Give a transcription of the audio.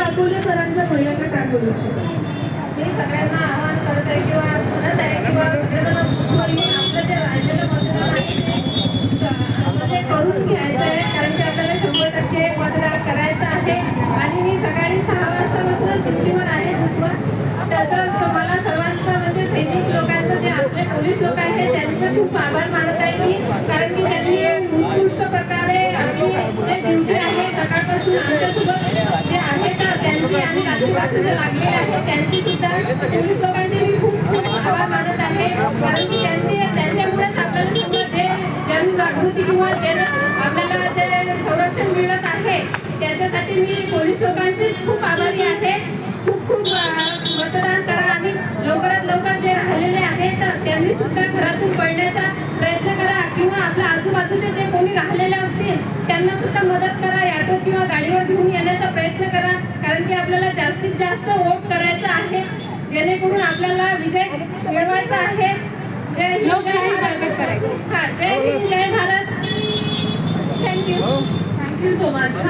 अकोलेकरांच्या महिलांना काय बोलू इच्छिता? मी सगळ्यांना आवाहन करत आहे किंवा म्हणत आहे किंवा सगळेजण बूथवर येऊन आपलं जे राहिलेलं मतदान आहे ते करून घ्यायचं आहे, कारण की आपल्याला 100% मतदान करायचं आहे. आणि मी सकाळी 6 वाजतापासून ड्युटीवर आहे बूथवर. तसंच मला सर्वांचं म्हणजे सैनिक लोकांचं जे आपले पोलीस लोक आहेत त्यांचं खूप आभार मानत आहे मी, कारण की त्यांनी उत्कृष्ट प्रकारे आपली जे ड्युटी आहे सकाळपासून आमच्यासोबत जे आहेत त्यांची आणि रात्रीपासून जे लागलेले आहेत त्यांची सुद्धा पोलीस लोकांचे मी खूप खूप आभार मानत आहे, कारण की त्यांच्यामुळेच आपल्याला सगळं जे जनजागृती किंवा जे आपल्याला जे संरक्षण मिळत आहे त्याच्यासाठी मी पोलीस लोकांचीच खूप आभारी आहे. खूप खूप मतदान करा आणि लवकरात लवकर जे राहिलेले आहेत त्यांनी सुद्धा घरातून पडण्याचा प्रयत्न करा किंवा आपल्या आजूबाजूचे जे कोणी राहिलेले असतील त्यांना सुद्धा मदत करा, ऑटो किंवा गाडीवर घेऊन येण्याचा प्रयत्न करा, कारण की आपल्याला जास्तीत जास्त वोट करायचा आहे जेणेकरून आपल्याला विजय मिळवायचा आहे. जय हिंद, जय भारत करायचे. हा, जय हिंद, जय Bharat. Thank you thank you so much.